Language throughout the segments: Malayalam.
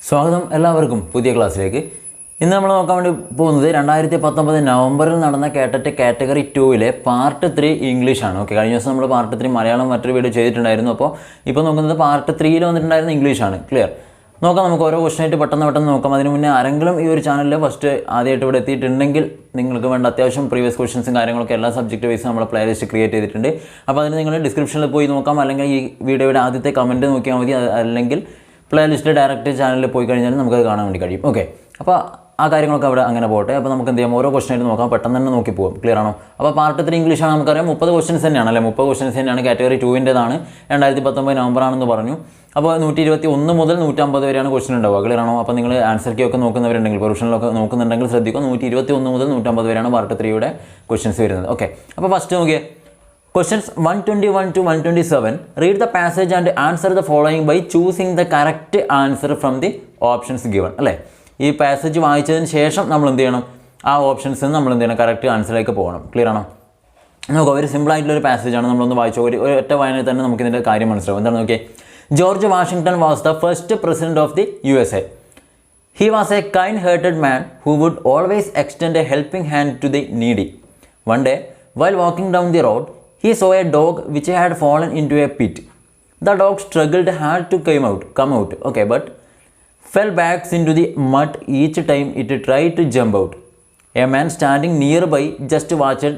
സ്വാഗതം എല്ലാവർക്കും പുതിയ ക്ലാസ്സിലേക്ക്. ഇന്ന് നമ്മൾ നോക്കാൻ വേണ്ടി പോകുന്നത് 2019 നവംബറിൽ നടന്ന KTET കാറ്റഗറി 2-ലെ പാർട്ട് 3 ഇംഗ്ലീഷാണ്. ഓക്കെ, കഴിഞ്ഞ ദിവസം നമ്മൾ പാർട്ട് 3 മലയാളം മറ്റൊരു വീഡിയോ ചെയ്തിട്ടുണ്ടായിരുന്നു. അപ്പോൾ ഇപ്പോൾ നോക്കുന്നത് പാർട്ട് 3-ൽ വന്നിട്ടുണ്ടായിരുന്ന ഇംഗ്ലീഷാണ്. ക്ലിയർ? നോക്കാം, നമുക്ക് ഓരോ ക്വസ്റ്റനായിട്ട് പെട്ടെന്ന് നോക്കാം. അതിന് മുന്നേ ആരെങ്കിലും ഈ ഒരു ചാനലിൽ ഫസ്റ്റ് ആദ്യമായിട്ട് ഇവിടെ എത്തിയിട്ടുണ്ടെങ്കിൽ നിങ്ങൾക്ക് വേണ്ട അത്യാവശ്യം പ്രീവിയസ് ക്വസ്റ്റൻസും കാര്യങ്ങളൊക്കെ എല്ലാ സബ്ജക്റ്റ് വൈസ് നമ്മൾ പ്ലേലിസ്റ്റ് ക്രിയേറ്റ് ചെയ്തിട്ടുണ്ട്. അപ്പോൾ അതിന് നിങ്ങൾ ഡിസ്ക്രിപ്ഷനിൽ പോയി നോക്കാം, അല്ലെങ്കിൽ ഈ വീഡിയോയുടെ ആദ്യത്തെ കമൻറ്റ് നോക്കിയാൽ മതി, അല്ലെങ്കിൽ പ്ലേലിസ്റ്റ് ഡയറക്റ്റ് ചാനലിൽ പോയി കഴിഞ്ഞാൽ നമുക്കത് കാണാൻ വേണ്ടി കഴിയും. ഓക്കെ, അപ്പോൾ ആ കാര്യങ്ങളൊക്കെ അവിടെ അങ്ങനെ പോട്ടെ. അപ്പോൾ നമുക്ക് എന്ത് ചെയ്യാം, ഓരോ ക്വസ്റ്റനായിട്ട് നോക്കാം, പെട്ടെന്ന് തന്നെ നോക്കി പോകും. ക്ലിയർ ആണോ? അപ്പോൾ പാർട്ട് 3 ഇംഗ്ലീഷാണ്. നമുക്കറിയാം 30 ക്വസ്റ്റൻസ് തന്നെയാണ് അല്ലേ, 30 ക്വസ്റ്റൻസ് തന്നെയാണ്. കാറ്റഗറി 2-ൻ്റെതാണ്, 2019 നവംബറാണെന്ന് പറഞ്ഞു. അപ്പോൾ 121 മുതൽ 150 വരെയാണ് ക്വസ്റ്റൻ ഉണ്ടാവുക. ക്ലിയർ ആണോ? അപ്പോൾ നിങ്ങൾ ആൻസർ കീ ഒക്കെ നോക്കുന്നവരുണ്ടെങ്കിൽ, പ്രൊഫഷണലൊക്കെ നോക്കുന്നുണ്ടെങ്കിൽ ശ്രദ്ധിക്കുക, 121 മുതൽ 150 വരെയാണ് പാർട്ട് 3-യുടെ ക്വസ്റ്റൻസ് വരുന്നത്. ഓക്കെ, അപ്പോൾ ഫസ്റ്റ് നോക്കിയേ, Questions 121 to 127. Read the passage and answer the following by choosing the correct answer from the options given. അല്ലേ, ഈ പാസേജ് വായിച്ചതിന് ശേഷം നമ്മൾ എന്ത് ചെയ്യണം, ആ ഓപ്ഷൻസിൽ നമ്മൾ എന്ത് ചെയ്യണം, കറക്റ്റ് ആൻസറിലേക്ക് പോകണം. ക്ലിയർ ആണോ? നോക്കാം, ഒരു സിമ്പിളായിട്ടുള്ളൊരു പാസേജാണ്. നമ്മളൊന്ന് വായിച്ചോ, ഒരു ഒറ്റ വായനയിൽ തന്നെ നമുക്ക് ഇതിൻ്റെ കാര്യം മനസ്സിലാവും. എന്താണ് നോക്കിയേ, George Washington was the first president of the USA. He was a kind-hearted man who would always extend a helping hand to the needy. One day, while walking down the road, he saw a dog which had fallen into a pit. The dog struggled hard to come out, okay, but fell back into the mud each time it tried to jump out. A man standing nearby just watched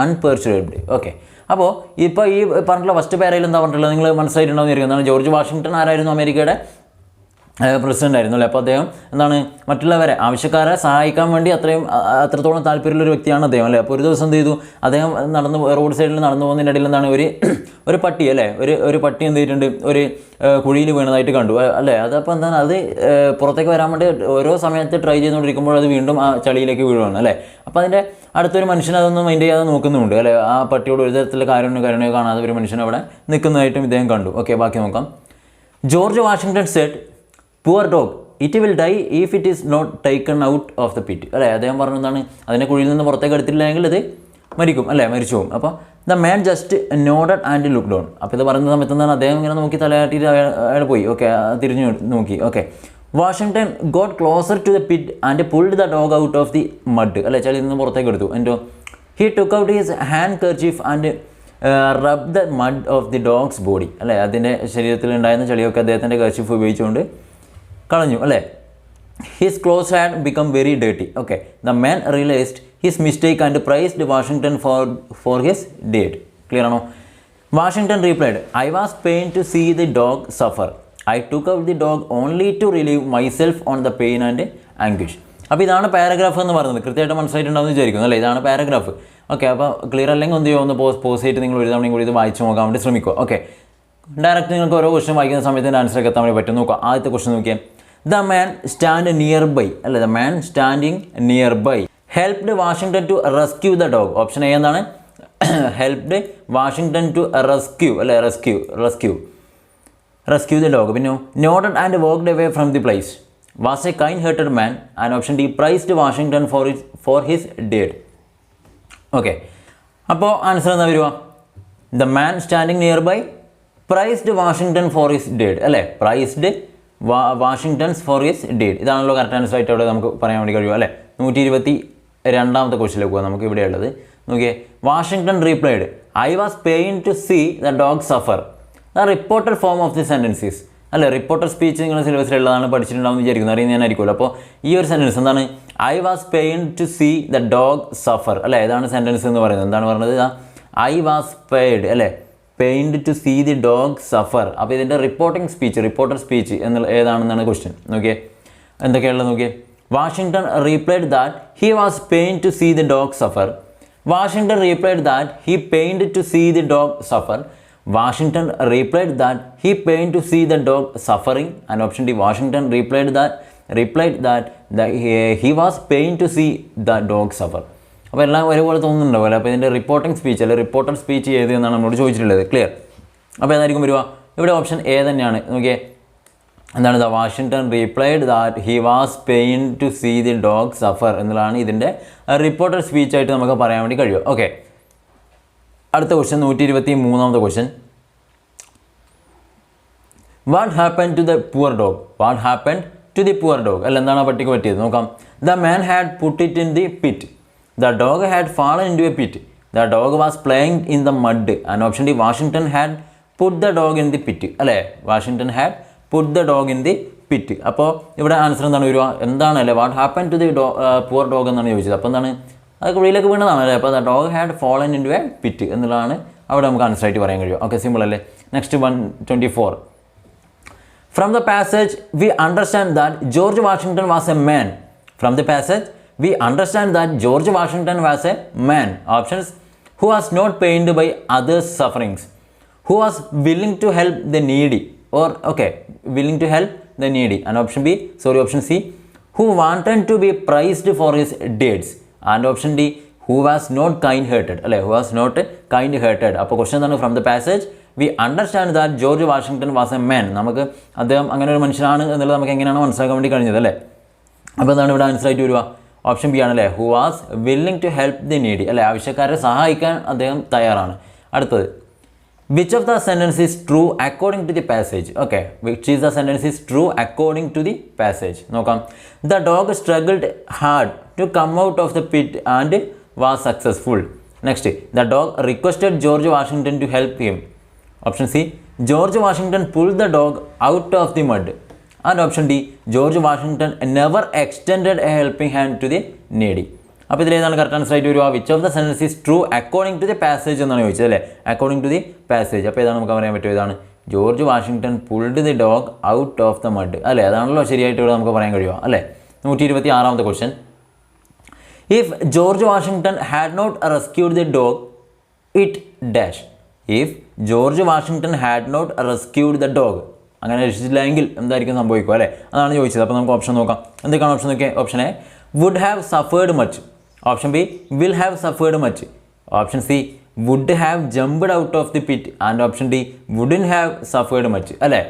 unperturbed. Okay, അപ്പോൾ ഇപ്പോൾ ഈ പറഞ്ഞിട്ടുള്ള ഫസ്റ്റ് പാരയിൽ എന്താ പറഞ്ഞിട്ടുള്ളത് നിങ്ങൾ മനസ്സിലായിട്ടുണ്ടാവുന്ന ഇരിക്കുന്നതാണ്. ജോർജ് വാഷിംഗ്ടൺ ആരായിരുന്നു? അമേരിക്കയുടെ പ്രസിഡന്റ് ആയിരുന്നു അല്ലേ. അപ്പോൾ അദ്ദേഹം എന്താണ്, മറ്റുള്ളവരെ ആവശ്യക്കാരെ സഹായിക്കാൻ വേണ്ടി അത്രത്തോളം താല്പര്യമുള്ളൊരു വ്യക്തിയാണ് അദ്ദേഹം അല്ലേ. അപ്പോൾ ഒരു ദിവസം എന്ത് ചെയ്തു, അദ്ദേഹം റോഡ് സൈഡിൽ നടന്നു പോകുന്നതിൻ്റെ ഇടയിൽ എന്താണ്, ഒരു പട്ടി അല്ലേ, ഒരു പട്ടി എന്ത് ചെയ്തിട്ടുണ്ട്, ഒരു കുഴിയിൽ വീണതായിട്ട് കണ്ടു അല്ലേ. അതപ്പോൾ എന്താണ്, അത് പുറത്തേക്ക് വരാൻ വേണ്ടി ഓരോ സമയത്ത് ട്രൈ ചെയ്തുകൊണ്ടിരിക്കുമ്പോൾ അത് വീണ്ടും ആ ചളിയിലേക്ക് വീഴുവാണ് അല്ലേ. അപ്പോൾ അതിൻ്റെ അടുത്തൊരു മനുഷ്യൻ അതൊന്നും മൈൻഡ് ചെയ്യാതെ നോക്കുന്നുണ്ട് അല്ലേ. ആ പട്ടിയോട് ഒരു തരത്തിലുള്ള കാര്യമോ കാണാതെ ഒരു മനുഷ്യൻ അവിടെ നിൽക്കുന്നതായിട്ടും ഇദ്ദേഹം കണ്ടു. ഓക്കെ, ബാക്കി നോക്കാം. George Washington said, "Poor dog, it will die if it is not taken out of the pit." അല്ലേ, അദ്ദേഹം പറഞ്ഞു എന്താണ്, അതിനെ കുഴിയിൽ നിന്ന് പുറത്തേക്ക് എടുത്തില്ലെങ്കിൽ ഇത് മരിക്കും അല്ലേ, മരിച്ചു പോകും. അപ്പോൾ the man just nodded and look down. അപ്പോൾ ഇത് പറയുന്ന സമയത്ത് എന്താണ്, അദ്ദേഹം ഇങ്ങനെ നോക്കി തലയാട്ടിയിട്ട് അയാൾ പോയി. ഓക്കെ, തിരിഞ്ഞു നോക്കി. Okay, Washington got closer to the pit and pulled the dog out of the mud. അല്ലേ, ചളിയിൽ നിന്ന് പുറത്തേക്ക് എടുത്തു. എന്തോ he took out his handkerchief and rub the mud off the dog's body. അല്ലേ, അതിൻ്റെ ശരീരത്തിൽ ഉണ്ടായിരുന്ന ചളിയൊക്കെ അദ്ദേഹത്തിൻ്റെ കർച്ചീഫ് ഉപയോഗിച്ചുകൊണ്ട് കളഞ്ഞു അല്ലേ. His clothes had become very dirty. Okay, the man realised his mistake and praised Washington for his deed. Clear ആണോ? Washington replied, "I was pain to see the dog suffer. I took out the dog only to relieve myself on the pain and anguish." അപ്പോൾ ഇതാണ് പാരഗ്രാഫ് എന്ന് പറയുന്നത്. കൃത്യമായിട്ട് മനസ്സിലായിട്ടുണ്ടാവുമെന്ന് വിചാരിക്കുന്നു അല്ലേ, ഇതാണ് പാരഗ്രാഫ്. ഓക്കെ, അപ്പോൾ ക്ലിയർ അല്ലെങ്കിൽ എന്ത് ചെയ്യുമോ, ഒന്ന് പോസ് ചെയ്തിട്ട് നിങ്ങൾ ഒരു തവണയും കൂടി ഇത് വായിച്ച് നോക്കാൻ വേണ്ടി ശ്രമിക്കുക. ഓക്കെ, ഡയറക്റ്റ് നിങ്ങൾക്ക് ഓരോ ക്വസ്റ്റൻ വായിക്കുന്ന സമയത്ത് ആൻസറൊക്കെ എത്താൻ വേണ്ടി പറ്റും. നോക്കുക, ആദ്യത്തെ ക്വസ്റ്റൻ നോക്കിയാൽ, the man stand nearby അല്ലേ, the man standing nearby helped Washington to rescue the dog. Option A എന്താണ്, ഹെൽപ്ഡ് വാഷിംഗ്ടൺ ടു റെസ്ക്യൂ അല്ലേ, റെസ്ക്യൂ ദ ഡോഗ്. പിന്നെ nodded and walked away from the place, was a kind hearted man. And option D, praised Washington for his deed. Okay, അപ്പോൾ ആൻസർ എന്താ വരിക, the man standing nearby praised Washington for his deed അല്ലേ, പ്രൈസ്ഡ് വാഷിംഗ്ടൺസ് ഫോർ ഹിസ് ഡേഡ്. ഇതാണല്ലോ കറക്റ്റ് ആൻസർ ആയിട്ട് അവിടെ നമുക്ക് പറയാൻ വേണ്ടി കഴിയുമോ അല്ലേ. 122ാമത്തെ ക്വസ്റ്റിലേക്ക് പോകാം നമുക്ക് ഇവിടെ ഉള്ളത്. നോക്കിയേ, Washington replied, "I was pain to see the dog suffer." The reported form of the sentences അല്ലേ, റിപ്പോർട്ടർ സ്പീച്ച് നിങ്ങൾ സിലബസിലുള്ളതാണ്, പഠിച്ചിട്ടുണ്ടാവുമെന്ന് വിചാരിക്കുന്നു, അറിയുന്നതിനായിരിക്കുമല്ലോ. അപ്പോൾ ഈ ഒരു സെൻറ്റൻസ് എന്താണ്, "I was pain to see the dog suffer" അല്ലേ, ഇതാണ് സെൻറ്റൻസ് എന്ന് പറയുന്നത്. എന്താണ് പറയുന്നത്, "ഐ വാസ് പെയ്ഡ്" അല്ലേ, pained to see the dog suffer. അപ്പോൾ ഇതിൻ്റെ റിപ്പോർട്ടർ സ്പീച്ച് എന്നുള്ള ഏതാണെന്നാണ് ക്വസ്റ്റ്യൻ. നോക്കിയേ എന്തൊക്കെയുള്ളത് നോക്കിയേ. Washington replied that he was pain to see the dog suffer. Washington replied that he pained to see the dog suffer. Washington replied that he pain to see the dog suffering. And option D, Washington replied that he was pain to see the dog suffer. അപ്പോൾ എല്ലാം ഒരുപോലെ തോന്നുന്നുണ്ടാവുമല്ലോ. അപ്പോൾ ഇതിൻ്റെ റിപ്പോർട്ടർ സ്പീച്ച് ഏത് എന്നാണ് നമ്മളോട് ചോദിച്ചിട്ടുള്ളത്. ക്ലിയർ? അപ്പോൾ ഏതായിരിക്കും വരിക, ഇവിടെ ഓപ്ഷൻ എ തന്നെയാണ്. നോക്കിയേ, എന്താണ്, the Washington replied that he was pain to see the dog suffer എന്നുള്ളതാണ് ഇതിൻ്റെ റിപ്പോർട്ടർ സ്പീച്ചായിട്ട് നമുക്ക് പറയാൻ വേണ്ടി കഴിയും. ഓക്കെ, അടുത്ത ക്വസ്റ്റ്യൻ 123ാമത്തെ question. What happen to the poor dog? What happen to the poor dog? അല്ല, എന്താണ് ആ പട്ടിക്ക് പറ്റിയത്? നോക്കാം. The man had put it in the pit. The dog had fallen into a pit. The dog was playing in the mud. And option D, Washington had put the dog in the pit. അല്ലേ, Washington had put the dog in the pit. അപ്പോൾ ഇവിടെ ആൻസർ എന്താണ് വരിക? എന്താണ് അല്ലേ, what happen to the poor dog എന്നാണ് ചോദിച്ചത്. അപ്പോൾ എന്താണ്, അത് കുഴിയിലേക്ക് വീണതാണ് അല്ലേ. അപ്പോൾ the dog had fallen into a pit എന്നുള്ളതാണ് അവിടെ നമുക്ക് ആൻസർ ആയിട്ട് പറയാൻ കഴിയും. ഓക്കെ, സിമ്പിൾ അല്ലേ. Next 124. From the passage, we understand that George Washington was a man. From the passage, we understand that George Washington was a man. Options: who was not pained by others' sufferings, who was willing to help the needy, or willing to help the needy. And option C, who wanted to be praised for his deeds. And option D, who was not kind-hearted. അല്ലേ, who was not kind-hearted. അപ്പോൾ ക്വസ്റ്റൻ എന്താണ്? From the passage we understand that George Washington was a man. നമുക്ക് അദ്ദേഹം അങ്ങനെ ഒരു മനുഷ്യനാണ് എന്നുള്ളത് നമുക്ക് എങ്ങനെയാണ് മനസ്സിലാക്കാൻ വേണ്ടി കഴിഞ്ഞത് അല്ലേ. അപ്പോൾ എന്താണ് ഇവിടെ ആൻസർ ആയിട്ട് വരിക? ഓപ്ഷൻ ബി ആണല്ലേ, who was willing to help the needy. അല്ലേ, ആവശ്യക്കാരെ സഹായിക്കാൻ അദ്ദേഹം തയ്യാറാണ്. അടുത്തത്, which of the sentence is true according to the passage? Okay, which is the sentence is true according to the passage? നോക്കാം. The dog struggled hard to come out of the pit and was successful. Next, the dog requested George Washington to help him. Option C, George Washington pulled the dog out of the mud. And option D, George Washington never extended a helping hand to the needy. അപ്പോൾ ഇതിലേതാണ് കറക്റ്റ് ആൻസർ ആയിട്ട് വരിക? Which of the sentence is true according to the passage എന്നാണ് ചോദിച്ചത് അല്ലേ, അക്കോർഡിംഗ് ടു ദി പാസേജ്. അപ്പോൾ ഏതാണ് നമുക്ക് പറയാൻ പറ്റുമോ? ഇതാണ്, George Washington pulled the dog out of the mud. അല്ലേ, അതാണല്ലോ ശരിയായിട്ട് ഇവിടെ നമുക്ക് പറയാൻ കഴിയുക അല്ലേ. 126ാമത്തെ question. If George Washington had not rescued the dog, it dash. If George Washington had not rescued the dog, അങ്ങനെ രക്ഷിച്ചില്ലെങ്കിൽ എന്തായിരിക്കും സംഭവിക്കുക അല്ലേ, അതാണ് ചോദിച്ചത്. അപ്പോൾ നമുക്ക് ഓപ്ഷൻ നോക്കാം. എന്തൊക്കെയാണ് ഓപ്ഷൻ നോക്കിയാൽ? Option A, would have suffered much. Option B, will have suffered much. Option C, would have jumped out of the pit. And option D, wouldn't have suffered much. അല്ലേ,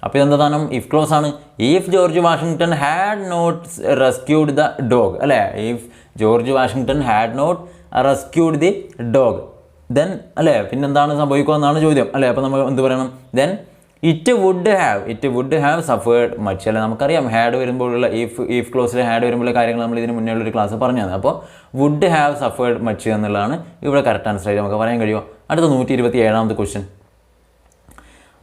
അപ്പോൾ ഇതെന്താണ്? ഇഫ് ക്ലോസ് ആണ്. If George Washington had not rescued the dog. അല്ലേ, if George Washington had not rescued the dog, then അല്ലേ പിന്നെന്താണ് സംഭവിക്കുക എന്നാണ് ചോദ്യം അല്ലേ. അപ്പോൾ നമ്മൾ എന്ത് പറയണം? Then it would have suffered much. അല്ലേ, നമുക്കറിയാം ഹാഡ് വരുമ്പോഴുള്ള ഇഫ് ക്ലോസിൽ ഹാഡ് വരുമ്പോഴുള്ള കാര്യങ്ങൾ നമ്മൾ ഇതിന് മുന്നേ ഉള്ളൊരു ക്ലാസ് പറഞ്ഞതാണ്. അപ്പോൾ വുഡ് ഹാവ് സഫേർഡ് മച്ച് എന്നുള്ളതാണ് ഇവിടെ കറക്റ്റ് ആൻസർ ആയിട്ട് നമുക്ക് പറയാൻ കഴിയുമോ. അടുത്ത 127ാമത്തെ question.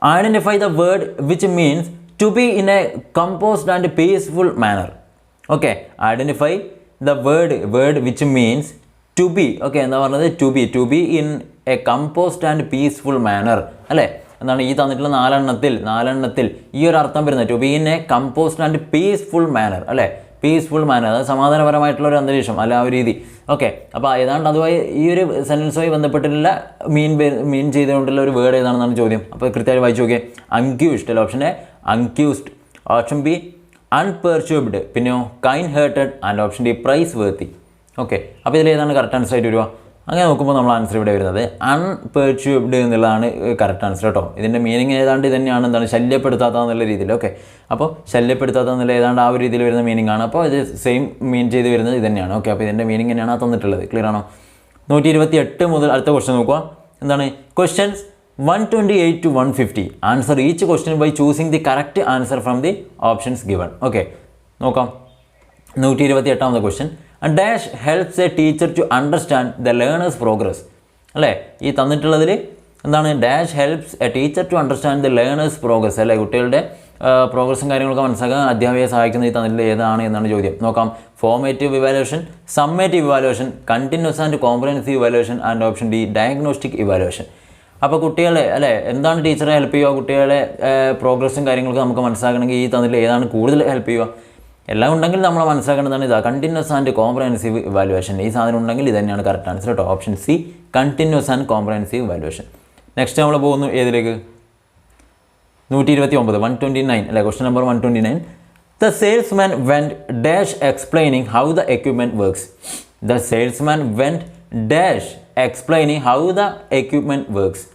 Identify the word which means to be in a composed and peaceful manner. Okay, identify the word which means to be. Okay, എന്താ പറഞ്ഞത്? to be in a composed and peaceful manner. അല്ലേ, എന്താണ് ഈ തന്നിട്ടുള്ള നാലെണ്ണത്തിൽ ഈ ഒരു അർത്ഥം വരുന്നത്? to be in a composed and peaceful manner. അല്ലേ, പീസ്ഫുൾ മാനർ, അതായത് സമാധാനപരമായിട്ടുള്ള ഒരു അന്തരീക്ഷം അല്ല ആ ഒരു രീതി. ഓക്കെ, അപ്പോൾ ഏതാണ്ട് അതുമായി ഈ ഒരു സെൻറ്റൻസുമായി ബന്ധപ്പെട്ടിട്ടുള്ള മീൻ ചെയ്തുകൊണ്ടുള്ള ഒരു വേർഡ് ഏതാണെന്നാണ് ചോദ്യം. അപ്പോൾ കൃത്യമായി വായിച്ചു നോക്കിയേ. അൺക്യൂസ്ഡ് അല്ല, option A unexcused. Option B unperturbed. പിന്നെയോ kind hearted. And option D praiseworthy. Okay, അപ്പോൾ ഇതിലേതാണ് കറക്റ്റ് ആൻസർ ആയിട്ട് വരിക? അങ്ങനെ നോക്കുമ്പോൾ നമ്മൾ ആൻസർ ഇവിടെ വരുന്നത് അൺപെർച്യൂബ്ഡ് എന്നുള്ളതാണ് കറക്റ്റ് ആൻസർ കേട്ടോ. ഇതിൻ്റെ മീനിങ് ഏതാണ്ട് ഇത് തന്നെയാണ്, എന്താണ് ശല്യപ്പെടുത്താത്ത എന്നുള്ള രീതിയിൽ. ഓക്കെ, അപ്പോൾ ശല്യപ്പെടുത്താത്ത എന്നുള്ള ഏതാണ്ട് ആ ഒരു രീതിയിൽ വരുന്ന മീനിങ് ആണ്. അപ്പോൾ ഇത് സെയിം മീൻ ചെയ്ത് വരുന്നത് ഇത് തന്നെയാണ്. ഓക്കെ, അപ്പോൾ ഇതിൻ്റെ മീനിങ് തന്നെയാണ് തന്നിട്ടുള്ളത്. ക്ലിയർ ആണോ? 128 മുതൽ അടുത്ത ക്വസ്റ്റ്യൻ നോക്കുക. എന്താണ്? Questions 128 to 150. Answer each question by choosing the correct answer from the options given. Okay, നോക്കാം. 128ാമത്തെ question. Dash helps a teacher to understand the learners progress. അല്ലേ, ഈ തന്നിട്ടുള്ളതിൽ എന്താണ്? Dash helps a teacher to understand the learners progress. അല്ലേ, കുട്ടികളുടെ പ്രോഗ്രസും കാര്യങ്ങളൊക്കെ മനസ്സിലാക്കാൻ അധ്യാപകയെ സഹായിക്കുന്ന ഈ തന്നിട്ടുള്ള ഏതാണ് എന്നാണ് ചോദ്യം. നോക്കാം. Formative evaluation, summative evaluation, continuous and comprehensive evaluation. And option D diagnostic evaluation. അപ്പോൾ കുട്ടികളെ അല്ലേ എന്താണ് ടീച്ചറെ ഹെൽപ്പ് ചെയ്യുക? കുട്ടികളെ പ്രോഗ്രസും കാര്യങ്ങളൊക്കെ നമുക്ക് മനസ്സിലാക്കണമെങ്കിൽ ഈ തന്നിട്ടുള്ള ഏതാണ് കൂടുതൽ ഹെൽപ്പ് ചെയ്യുക? എല്ലാം ഉണ്ടെങ്കിൽ നമ്മൾ മനസ്സിലാക്കേണ്ടതാണ് ഇതാ കണ്ടിന്യൂസ് ആൻഡ് കോംപ്രഹെൻസീവ് ഇവാലുവേഷൻ. ഈ സാധനം ഉണ്ടെങ്കിൽ ഇത് തന്നെയാണ് കറക്റ്റ് ആൻസർ കേട്ടോ. Option C continuous and comprehensive evaluation. Next നമ്മൾ പോകുന്നു ഏതിലേക്ക്? 129 129 അല്ലേ, question number 129. The salesman went dash explaining how the equipment works. The salesman went dash explaining how the equipment works.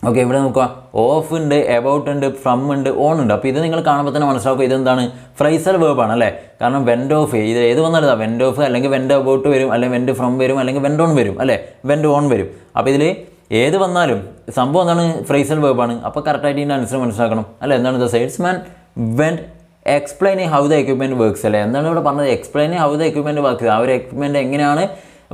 Okay, ഇവിടെ നോക്കുക. ഓഫ് ഉണ്ട്, എബൌട്ട് ഉണ്ട്, ഫ്രം ഉണ്ട്, ഓൺ ഉണ്ട്. അപ്പോൾ ഇത് നിങ്ങൾ കാണുമ്പോൾ തന്നെ മനസ്സിലാക്കുക ഇതെന്താണ്? ഫ്രൈസൽ വേർബാണ് അല്ലേ. കാരണം വെൻഡ് ഓഫ് ഇത് ഏത് വന്നാലും വെൻഡ് ഓഫ് അല്ലെങ്കിൽ വെൻഡ് എബൌട്ട് വരും, അല്ലെങ്കിൽ വെൻഡ് ഫ്രം വരും, അല്ലെങ്കിൽ വെൻഡ് ഓൺ വരും അല്ലേ, വെൻഡ് ഓൺ വരും. അപ്പോൾ ഇതിൽ ഏത് വന്നാലും സംഭവം എന്താണ് ഫ്രേസൽ വേർബാണ്. അപ്പോൾ കറക്റ്റായിട്ട് ഇതിൻ്റെ ആൻസർ മനസ്സിലാക്കണം അല്ലേ. എന്താണ് the salesman went explaining how the equipment works അല്ലേ. എന്താണ് ഇവിടെ പറഞ്ഞത്? Explaining how the equipment works. ആ ഒരു എക്യുപ്മെൻറ്റ് എങ്ങനെയാണ്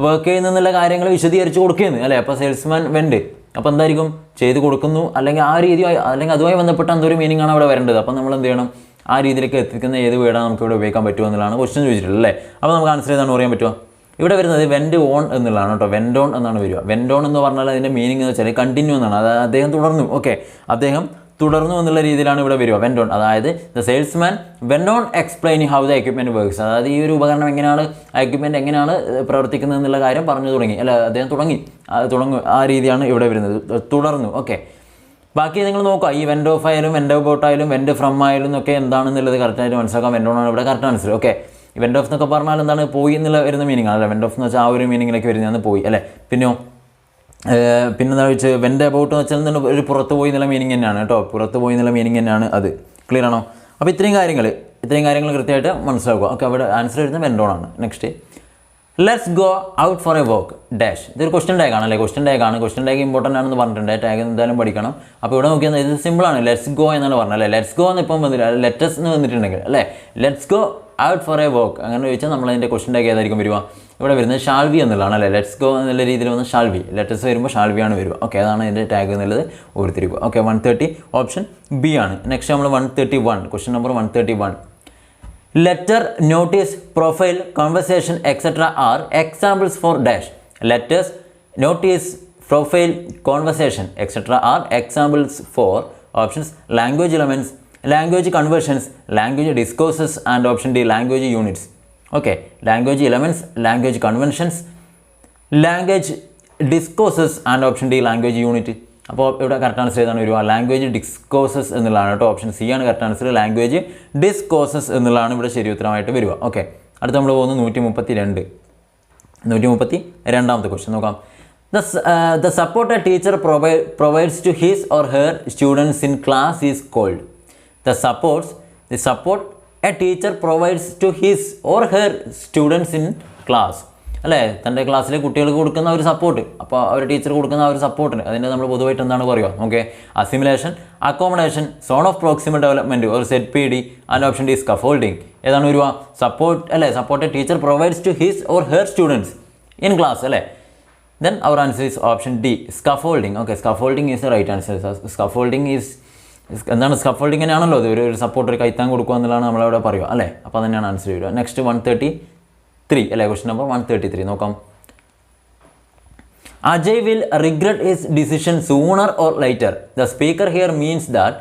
വർക്ക് ചെയ്യുന്നതെന്നുള്ള കാര്യങ്ങൾ വിശദീകരിച്ച് കൊടുക്കുന്നത് അല്ലേ. അപ്പോൾ സെയിൽസ്മാൻ വെൻറ്റ് അപ്പോൾ എന്തായിരിക്കും ചെയ്ത് കൊടുക്കുന്നു, അല്ലെങ്കിൽ ആ രീതിയായി അല്ലെങ്കിൽ അതുമായി ബന്ധപ്പെട്ട എന്തൊരു മീനിങ് ആണ് അവിടെ വരേണ്ടത്. അപ്പോൾ നമ്മൾ എന്ത് ചെയ്യണം? ആ രീതിയിലേക്ക് എത്തിക്കുന്ന ഏത് വേർഡാണ് നമുക്ക് ഇവിടെ ഉപയോഗിക്കാൻ പറ്റുമോ എന്നുള്ളതാണ് ക്വസ്റ്റ്യൻ ചോദിച്ചിട്ടുള്ളത് അല്ലേ. അപ്പോൾ നമുക്ക് ആൻസർ ചെയ്താണ് പറയാൻ പറ്റുമോ? ഇവിടെ വരുന്നത് വെൻറ്റ് ഓൺ എന്നുള്ളതാണ് കേട്ടോ. വെൻറ്റ് ഓൺ എന്നാണ് വരിക. വെൻറ്റ് ഓൺ എന്ന് പറഞ്ഞാൽ അതിൻ്റെ മീനിങ് എന്ന് വെച്ചാൽ കണ്ടിന്യൂ എന്നാണ്. അതായത് അദ്ദേഹം തുടർന്നു. ഓക്കെ, അദ്ദേഹം തുടർന്നു എന്നുള്ള രീതിയിലാണ് ഇവിടെ വരിക വെൻറ്റ് ഓൺ. അതായത് the salesman went on explaining how the equipment works. അതായത് ഈ ഒരു ഉപകരണം എങ്ങനെയാണ്, ആ എക്യുപ്മെൻറ്റ് എങ്ങനെയാണ് പ്രവർത്തിക്കുന്നത് എന്നുള്ള കാര്യം പറഞ്ഞു തുടങ്ങി അല്ല, അദ്ദേഹം തുടങ്ങും ആ രീതിയാണ് ഇവിടെ വരുന്നത്. തുടർന്നു. ഓക്കെ, ബാക്കി നിങ്ങൾ നോക്കുക. ഈ വെൻറ്റ് ഓഫ് ആയാലും വെൻറ്റ് അബൌട്ട് ആയാലും വെൻറ്റ് ഫ്രം ആയാലും ഒക്കെ എന്താണെന്നുള്ളത് കറക്റ്റായിട്ട് മനസ്സിലാക്കാം. വെൻറ്റ് ഓൺ ആണ് ഇവിടെ correct answer. Okay, went off എന്നൊക്കെ പറഞ്ഞാൽ എന്താണ്? പോയി എന്നുള്ള വരുന്ന മീനിങ് ആണ് അല്ലേ. വെൻറ്റ് ഓഫ് എന്ന് വെച്ചാൽ ആ ഒരു മീനിങ്ങിലേക്ക് വരുന്നതാണ് പോയി അല്ലേ. പിന്നെന്താ വെച്ച് വെൻറ്റ് അബൌട്ട് എന്ന് വെച്ചാൽ ഒരു പുറത്ത് പോയി എന്നുള്ള മീനിങ് തന്നെയാണ് കേട്ടോ. പുറത്ത് പോയി എന്നുള്ള മീനിങ് തന്നെയാണ് അത്. ക്ലിയർ ആണോ? അപ്പോൾ ഇത്രയും കാര്യങ്ങൾ കൃത്യമായിട്ട് മനസ്സിലാക്കുക. ഓക്കെ, അവിടെ ആൻസർ വരുന്നത് വെൻറ്റ് ഓൺ ആണ്. Next, let's go out for a walk dash. ഇതൊരു ക്വസ്റ്റ്യൻ ടാഗ് ആണ് അല്ലേ. ക്വസ്റ്റ്യൻ ടാഗ് ഇമ്പോർട്ടൻ്റ് ആണെന്ന് പറഞ്ഞിട്ടുണ്ട്. ടാഗ് എന്തായാലും പഠിക്കണം. അപ്പോൾ ഇവിടെ നോക്കിയാൽ ഇത് സിമ്പിളാണ്. ലെറ്റ്സ് ഗോ എന്നാണ് പറഞ്ഞത് അല്ലേ. ലെറ്റ്സ് ഗോ എന്ന് ഇപ്പം വന്നില്ല, ലെറ്റസ് എന്ന് വന്നിട്ടുണ്ടെങ്കിൽ അല്ലേ. Let's go out for a walk അങ്ങനെ ചോദിച്ചാൽ നമ്മളതിൻ്റെ ക്വസ്റ്റ്യൻ ടാഗ് ഏതായിരിക്കും വരിക? ഇവിടെ വരുന്നത് ഷാൾവി എന്നുള്ളതാണ് അല്ലേ. ലെറ്റ്സ് ഗോ എന്നുള്ള രീതിയിൽ വന്ന് ഷാൾവി, ലെറ്റസ് വരുമ്പോൾ ഷാൾവിയാണ് വരിക. ഓക്കെ, അതാണ് ഇതിൻ്റെ ടാഗ് എന്നുള്ളത് ഓർത്തിരിക്കുക. ഓക്കെ, 130 ഓപ്ഷൻ ബി ആണ്. നെക്സ്റ്റ് നമ്മൾ 131 question number 131. Letter, notice, profile, conversation, etc. are examples for dash. Letters, notice, profile, conversation, etc. are examples for options language elements, language conversions, language discourses, and option D language units. Okay, language elements, language conventions, language discourses, and option D language unit. അപ്പോൾ ഇവിടെ കറക്റ്റ് ആൻസർ ഏതാണ് വരിക? ലാംഗ്വേജ് ഡിസ്കോഴ്സസ് എന്നുള്ളതാണ് കേട്ടോ. ഓപ്ഷൻ സി ആണ് കറക്റ്റ് ആൻസർ. ലാംഗ്വേജ് ഡിസ്കോഴ്സസ് എന്നുള്ളതാണ് ഇവിടെ ശരി ഉത്തരമായിട്ട് വരിക. ഓക്കെ, അടുത്ത നമ്മൾ പോകുന്നു 132ാമത്തെ ക്വസ്റ്റ്യൻ നോക്കാം. The support a teacher provides to his or her students in class is called. The support a teacher provides to his or her students in class അല്ലേ. തൻ്റെ ക്ലാസ്സിലെ കുട്ടികൾക്ക് കൊടുക്കുന്ന ഒരു സപ്പോർട്ട്, അപ്പോൾ അവർ ടീച്ചർ കൊടുക്കുന്ന ആ ഒരു സപ്പോർട്ടിന് അതിൻ്റെ നമ്മൾ പൊതുവായിട്ട് എന്താണ് പറയുക? Okay, assimilation, accommodation, zone of proximal development ഒരു Z P D, and option D scaffolding. ഏതാണ് വരിക? സപ്പോർട്ട് അല്ലേ. Support teacher provides to his or her students in class അല്ലേ. Then our answer is option D scaffolding. Okay, scaffolding is the right answer. Scaffolding is എന്താണ്? സ്കഫോൾഡിങ് തന്നെയാണല്ലോ ഇത്. ഒരു സപ്പോർട്ട് ഒരു കൈത്താൻ കൊടുക്കുക എന്നുള്ളതാണ് നമ്മളവിടെ പറയുക അല്ലേ. അപ്പോൾ തന്നെയാണ് ആൻസർ വരിക. നെക്സ്റ്റ് 133 അല്ലേ. ക്വസ്റ്റ്യൻ നമ്പർ 133 നോക്കാം. Ajay will regret his decision sooner or later. The speaker here means that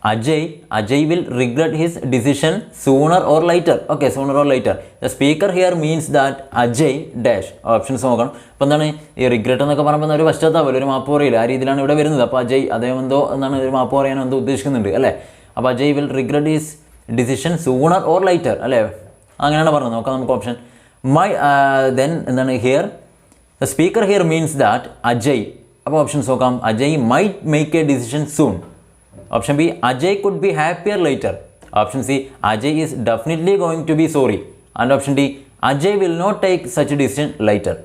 Ajay will regret his decision sooner or later. Okay, sooner or later. The speaker here means that Ajay dash. Options നോക്കണം. അപ്പോൾ എന്താണ് ഈ റിഗ്രറ്റ് എന്നൊക്കെ പറയുമ്പോൾ ഒരു പശ്ചാത്താപം, ഒരു മാപ്പ് പറയില്ല, ആ രീതിയിലാണ് ഇവിടെ വരുന്നത്. അപ്പോൾ അജയ് അദ്ദേഹം എന്തോ എന്താണ് ഒരു മാപ്പ് പറയാൻ എന്തോ ഉദ്ദേശിക്കുന്നുണ്ട് അല്ലേ. അപ്പോൾ Ajay will regret his decision sooner or later അല്ലേ. അങ്ങനെയാണ് പറഞ്ഞത്. നോക്കാം നമുക്ക് ഓപ്ഷൻ ദെൻ എന്താണ് here the speaker here means that Ajay. അപ്പോൾ ഓപ്ഷൻസ് നോക്കാം. Ajay might make a decision soon. Option B Ajay could be happier later. Option C Ajay is definitely going to be sorry. And option D Ajay will not take such decision later.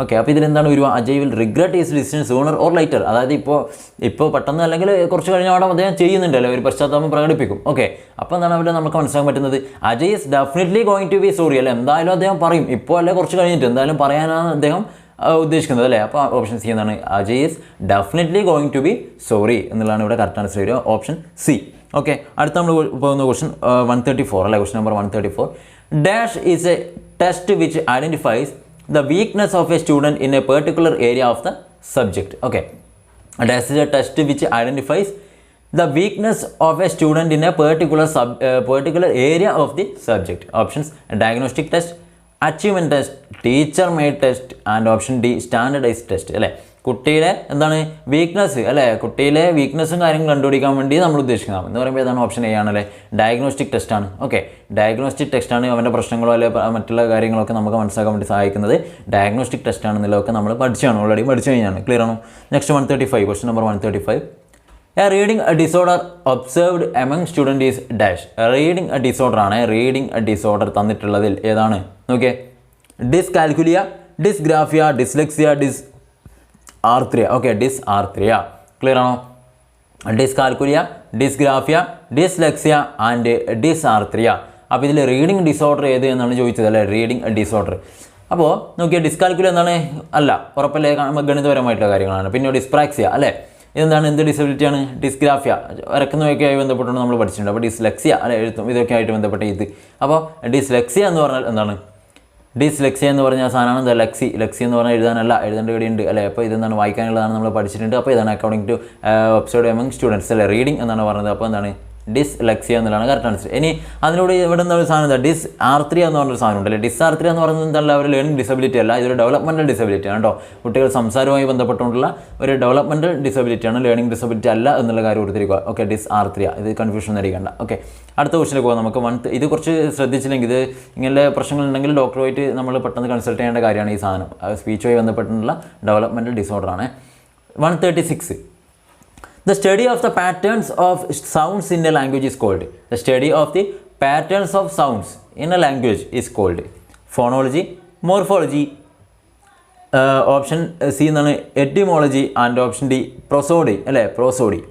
Okay, അപ്പോൾ ഇതിലെന്താണ് വരിക? Ajay will regret his decision sooner or later. അതായത് ഇപ്പോൾ പെട്ടെന്ന് അല്ലെങ്കിൽ കുറച്ച് കഴിഞ്ഞ അവിടെ അദ്ദേഹം ചെയ്യുന്നുണ്ടല്ലോ, ഒരു പശ്ചാത്താപം പ്രകടിപ്പിക്കും. ഓക്കെ, അപ്പോൾ എന്താണ് അവിടെ നമുക്ക് മനസ്സിലാക്കാൻ പറ്റുന്നത്? Ajay is definitely going to be sorry അല്ലേ. എന്തായാലും അദ്ദേഹം പറയും, ഇപ്പോൾ അല്ലെ കുറച്ച് കഴിഞ്ഞിട്ട് എന്തായാലും പറയാനാണ് അദ്ദേഹം ഉദ്ദേശിക്കുന്നത് അല്ലേ. അപ്പോൾ ഓപ്ഷൻ സി എന്താണ്? Ajay is definitely going to be sorry എന്നുള്ളതാണ് ഇവിടെ കറക്റ്റ് ആൻസർ വരിക. Option C. ഓക്കെ, അടുത്ത നമ്മൾ പോകുന്ന ക്വസ്റ്റ്യൻ 134 അല്ലേ. Question number 134. Dash is a test which identifies the weakness of a student in a particular area of the subject. Okay, dash is a test which identifies the weakness of a student in a particular area of the subject. Options diagnostic test, achievement test, teacher made test, and option D standardized test അല്ലേ. കുട്ടിയുടെ എന്താണ് വീക്ക്നെസ് അല്ലേ, കുട്ടിയിലെ വീക്ക്നെസ്സും കാര്യങ്ങളും കണ്ടുപിടിക്കാൻ വേണ്ടി നമ്മൾ ഉദ്ദേശിക്കുന്നത് എന്ന് പറയുമ്പോൾ ഏതാണ്? ഓപ്ഷൻ എ ആണല്ലേ, ഡയഗ്നോസ്റ്റിക് ടെസ്റ്റ് ആണ്. ഓക്കെ, ഡയഗ്നോസ്റ്റിക് ടെസ്റ്റാണ് അവൻ്റെ പ്രശ്നങ്ങളോ അല്ലെങ്കിൽ മറ്റുള്ള കാര്യങ്ങളൊക്കെ നമുക്ക് മനസ്സിലാക്കാൻ വേണ്ടി സഹായിക്കുന്നത്. ഡയഗ്നോസ്റ്റിക് ടെസ്റ്റ് ആണെന്നുള്ളതൊക്കെ നമ്മൾ ഓൾറെഡി പഠിച്ചു കഴിഞ്ഞാണ്. ക്ലിയർ ആണോ? Next 135 question number 135. A reading disorder observed among student is dash. Reading disorder ആണ്. റീഡിംഗ് ഡിസോർഡർ തന്നിട്ടുള്ളതിൽ ഏതാണ്? നോക്കിയേ, dyscalculia, dysgraphia, dyslexia, dysarthria. Okay, dysarthria. Clear ആണോ? Dyscalculia, dysgraphia, dyslexia and dysarthria. അപ്പോൾ ഇതിൽ റീഡിങ് ഡിസോർഡർ ഏത് എന്നാണ് ചോദിച്ചത് അല്ലേ? Reading disorder. അപ്പോൾ നോക്കിയാൽ ഡിസ്കാൽക്കുലിയ എന്താണ്? അല്ല, ഉറപ്പല്ലേ, ഗണിതപരമായിട്ടുള്ള കാര്യങ്ങളാണ്. പിന്നെ ഡിസ്പ്രാക്സിയ അല്ലേ? ഇതെന്താണ്? എന്ത് ഡിസബിലിറ്റിയാണ്? ഡിസ്ഗ്രാഫിയ, വരക്കുന്നതൊക്കെ ആയി ബന്ധപ്പെട്ടാണ് നമ്മൾ പഠിച്ചിട്ടുണ്ട്. അപ്പോൾ ഡിസ്ലെക്സിയ അല്ലെ, എഴുത്തും ഇതൊക്കെ ആയിട്ട് ബന്ധപ്പെട്ട ഇത്. അപ്പോൾ ഡിസ്ലെക്സിയ എന്ന് പറഞ്ഞാൽ എന്താണ്? ഡിസ്ലെക്സിയ എന്ന് പറഞ്ഞ സാധനമാണ് എന്താ? ലെക്സി എന്ന് പറഞ്ഞാൽ എഴുതാനല്ല, എഴുതേണ്ട ഇവിടെയുണ്ട് അല്ലേ? അപ്പോൾ ഇതെന്താണ്? വായിക്കാനുള്ളതാണ് നമ്മൾ പഠിച്ചിട്ടുണ്ട്. അപ്പോൾ ഇതാണ് according to observed among students അല്ലേ, റീഡിംഗ് എന്നാണ് പറഞ്ഞത്. അപ്പോൾ എന്താണ്? ഡിസ്ലെക്സിയ എന്നുള്ളതാണ് കറക്റ്റ് ആൻസർ. ഇനി അതിനോട് ഇവിടെ എന്താ ഒരു സാധനം എന്താ? ഡിസ്ആർത്രിയ എന്ന് പറഞ്ഞൊരു സാധനം ഉണ്ടല്ലേ? ഡിസ്ആർത്രിയ എന്ന് പറയുന്നത് എന്താ? ഒരു ലേണിംഗ് ഡിസബിലിറ്റി അല്ല, ഇതൊരു ഡെവലപ്മെൻറ്റൽ ഡിസബിലിറ്റി ആണ് കേട്ടോ. കുട്ടികൾ സംസാരവുമായി ബന്ധപ്പെട്ടുകൊണ്ടുള്ള ഒരു ഡെവലപ്മെൻറ്റൽ ഡിസബിലിറ്റിയാണ്, ലേണിംഗ് ഡിസബിലിറ്റി അല്ല എന്നുള്ള കാര്യം കൊടുത്തിരിക്കുക. ഓക്കെ, ഡിസ്ആർത്രിയ, ഇത് കൺഫ്യൂഷൻ ധരിക്കേണ്ട. ഓക്കെ, അടുത്ത ക്വസ്റ്റിലേക്ക് പോകാം നമുക്ക്. ഇത് കുറച്ച് ശ്രദ്ധിച്ചില്ലെങ്കിൽ ഇത് ഇങ്ങനെ പ്രശ്നങ്ങളുണ്ടെങ്കിൽ ഡോക്ടറുമായിട്ട് നമ്മൾ പെട്ടെന്ന് കൺസൾട്ട് ചെയ്യേണ്ട കാര്യമാണ് ഈ സാധനം. സ്പീച്ചുമായി ബന്ധപ്പെട്ടുള്ള developmental ഡിസോർഡറാണ്. 136. The study of the patterns of sounds in a language is called. The study of the patterns of sounds in a language is called phonology, morphology, option C എന്നാണ് etymology and option D prosody അല്ലേ, prosody.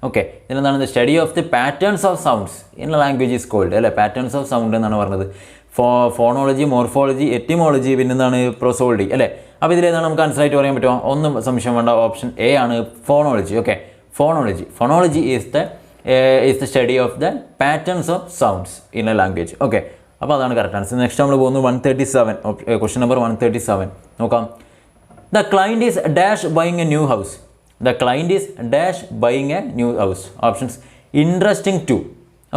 ഓക്കെ, ഇതിനെന്താണ്? The study of the patterns of sounds in a language is called അല്ലേ, patterns of sound എന്നാണ് പറഞ്ഞത്. ഫോണോളജി, മോർഫോളജി, എറ്റിമോളജി, പിന്നെന്താണ്? prosody അല്ലേ. അപ്പോൾ ഇതിലേതാണ് നമുക്ക് ആൻസർ ആയിട്ട് പറയാൻ പറ്റുമോ? ഒന്നും സംശയം വേണ്ട, ഓപ്ഷൻ എ ആണ് phonology. Okay, phonology is the study of the patterns of sounds in a language. Okay, അപ്പോൾ അതാണ് കറക്റ്റ് ആൻസർ. നെക്സ്റ്റ് നമ്മൾ പോകുന്നു 137, ക്വസ്റ്റ്യൻ നമ്പർ 137 നോക്കാം. The client is dash buying a new house. The client is dash buying a new house. Options interesting to.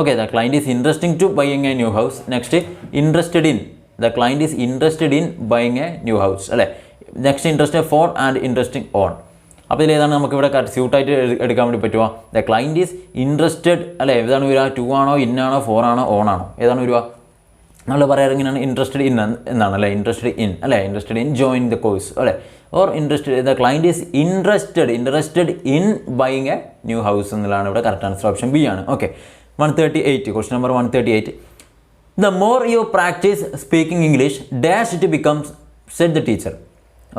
Okay, the client is interesting to buying a new house. Next, interested in. The client is interested in buying a new house അല്ലേ. Next interested for and interesting on. അപ്പോൾ ഇതിലേതാണ് നമുക്കിവിടെ സ്യൂട്ടായിട്ട് എടുക്കാൻ വേണ്ടി പറ്റുക? ദ ക്ലൈൻറ്റ് ഈസ് ഇൻട്രസ്റ്റഡ് അല്ലേ. ഏതാണ് വരിക? 2 ആണോ, ഇൻ ആണോ, 4 ആണോ, ഓൺ ആണോ? ഏതാണ് വരിക? നമ്മൾ പറയാറ് ഇങ്ങനെയാണ്, ഇൻട്രസ്റ്റഡ് ഇൻ എന്നാണ് അല്ലേ, ഇൻട്രസ്റ്റഡ് ഇൻ അല്ലേ, interested in join the course അല്ലേ, or interested. The client is interested in buying a new house എന്നുള്ളതാണ് ഇവിടെ കറക്റ്റ് ആൻസർ. ഓപ്ഷൻ ബി ആണ്. Okay, 138, question number 138. The more you practice speaking English dash it becomes said the teacher.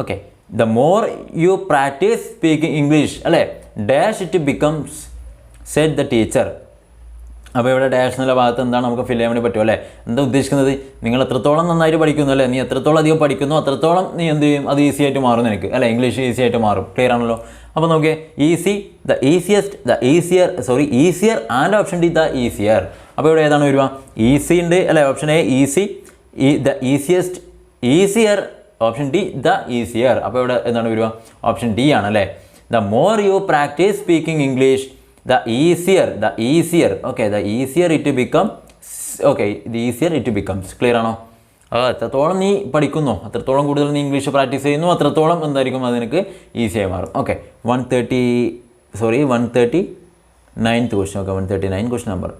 Okay, the more you practice speaking English അല്ലേ, dash it becomes said the teacher. അപ്പോൾ ഇവിടെ ഡാഷ് എന്നുള്ള ഭാഗത്ത് എന്താണ് നമുക്ക് ഫില്ല് ചെയ്യാൻ വേണ്ടി പറ്റുമോ അല്ലേ? എന്താ ഉദ്ദേശിക്കുന്നത്? നിങ്ങൾ എത്രത്തോളം നന്നായിട്ട് പഠിക്കുന്നു അല്ലേ, നീ എത്രത്തോളം അധികം പഠിക്കുന്നു അത്രത്തോളം നീ എന്ത് ചെയ്യും? അത് ഈസി ആയിട്ട് മാറും നിനക്ക് അല്ലേ, ഇംഗ്ലീഷ് ഈസി ആയിട്ട് മാറും. ക്ലിയർ ആണല്ലോ? അപ്പോൾ നോക്കിയേ, easier and option D the easier. അപ്പോൾ ഇവിടെ ഏതാണ് വരിക? ഈസി ഉണ്ട് അല്ലേ, option A easy, the easiest, easier, option D the easier. അപ്പോൾ ഇവിടെ എന്താണ് വരിക? ഓപ്ഷൻ ഡി ആണ് അല്ലേ. The more you practice speaking English the easier. Okay, the easier it becomes. Clear ആണോ? എത്രത്തോളം നീ പഠിക്കുന്നോ അത്രത്തോളം കൂടുതൽ നീ ഇംഗ്ലീഷ് പ്രാക്ടീസ് ചെയ്യുന്നു അത്രത്തോളം എന്തായിരിക്കും അത് നിനക്ക് ഈസിയായി മാറും. Okay, 139th question. Okay, 139 question number.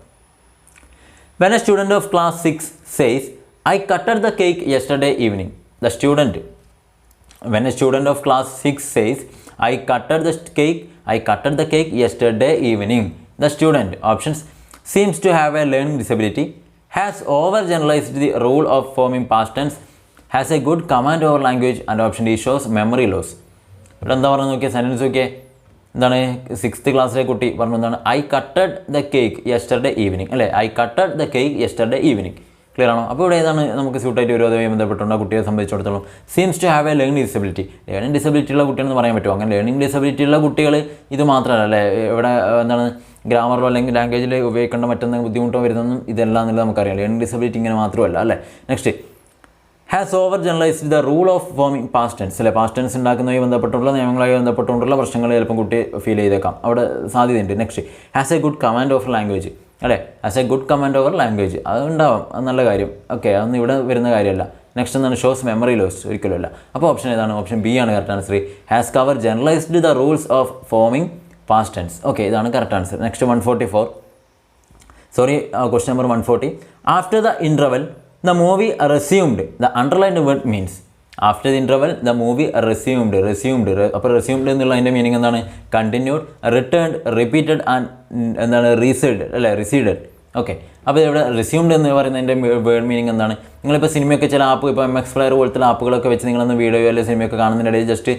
When a student of class 6 says, I cutted the cake yesterday evening. When a student of class 6 says, I cutted the cake yesterday evening. The student, options, seems to have a learning disability, has overgeneralized the rule of forming past tense, has a good command over language, and option D shows memory loss. ഇവിടെ എന്താ പറഞ്ഞു നോക്കിയാൽ സെൻറ്റൻസ് നോക്കിയേ, എന്താണ്? 6th ക്ലാസ്സിലെ കുട്ടി പറഞ്ഞു എന്താണ്? I cutted the cake yesterday evening അല്ലേ, I cutted the cake yesterday evening. Clear ആണോ? അപ്പോൾ ഇവിടെ ഏതാണ് നമുക്ക് സ്യൂട്ടായിട്ട് ഒരു അതുമായി ബന്ധപ്പെട്ടുള്ള കുട്ടിയെ സംബന്ധിച്ചിടത്തോളം seems to have a learning disability. Learning disability ഉള്ള കുട്ടികളെന്ന് പറയാൻ പറ്റുമോ? അങ്ങനെ ലേണിംഗ് ഡിസബിലിറ്റി ഉള്ള കുട്ടികൾ ഇത് മാത്രമല്ല അല്ലേ, ഇവിടെ എന്താണ് ഗ്രാമറിലോ അല്ലെങ്കിൽ ലാംഗ്വേജിൽ ഉപയോഗിക്കേണ്ട മറ്റൊന്നും ബുദ്ധിമുട്ടോ വരുന്നൊന്നും ഇതെല്ലാം എന്നുള്ളത് നമുക്കറിയാം. ലേണിംഗ് ഡിസബിലിറ്റി ഇങ്ങനെ മാത്രമല്ല അല്ലേ. Next, has over generalised the rule of forming past tense അല്ലേ, പാസ്റ്റ് ടെൻസ് ഉണ്ടാക്കുന്നതുമായി ബന്ധപ്പെട്ടുള്ള നിയമങ്ങളുമായി ബന്ധപ്പെട്ടുകൊണ്ടുള്ള പ്രശ്നങ്ങൾ ചിലപ്പം കുട്ടി ഫീൽ ചെയ്തേക്കാം, അവിടെ സാധ്യതയുണ്ട്. Next, has a good command of language അല്ലേ, has a good command over language, അത് ഉണ്ടാവും, അത് നല്ല കാര്യം. ഓക്കെ, അതൊന്നും ഇവിടെ വരുന്ന കാര്യമല്ല. നെക്സ്റ്റ് എന്താണ്? ഷോസ് മെമ്മറി ലോസ്, ഒരിക്കലുമല്ല. അപ്പോൾ ഓപ്ഷൻ ഏതാണ്? ഓപ്ഷൻ ബി ആണ് correct answer. Has cover generalised the rules of forming past tense. Okay, ഇതാണ് correct answer. Next 144, question number 140. After the interval the movie resumed. The underlined word means after the interval the movie resumed. അപ്പോൾ resumed എന്നുള്ള അതിൻ്റെ മീനിങ് എന്താണ്? കണ്ടിന്യൂഡ്, റിട്ടേൺഡ്, റിപ്പീറ്റഡ് ആൻഡ് എന്താണ്? റിസീഡഡ്. ഓക്കെ, അപ്പോൾ ഇവിടെ resumed എന്ന് പറയുന്നതിൻ്റെ വേർഡ് മീനിങ് എന്താണ്? നിങ്ങളിപ്പോൾ സിനിമയൊക്കെ ചില ആപ്പ്, ഇപ്പോൾ MX പ്ലെയർ പോലത്തെ ആപ്പുകളൊക്കെ വെച്ച് നിങ്ങളൊന്ന് വീഡിയോ അല്ലെങ്കിൽ സിനിമയൊക്കെ കാണുന്നതിനിടയിൽ ജസ്റ്റ്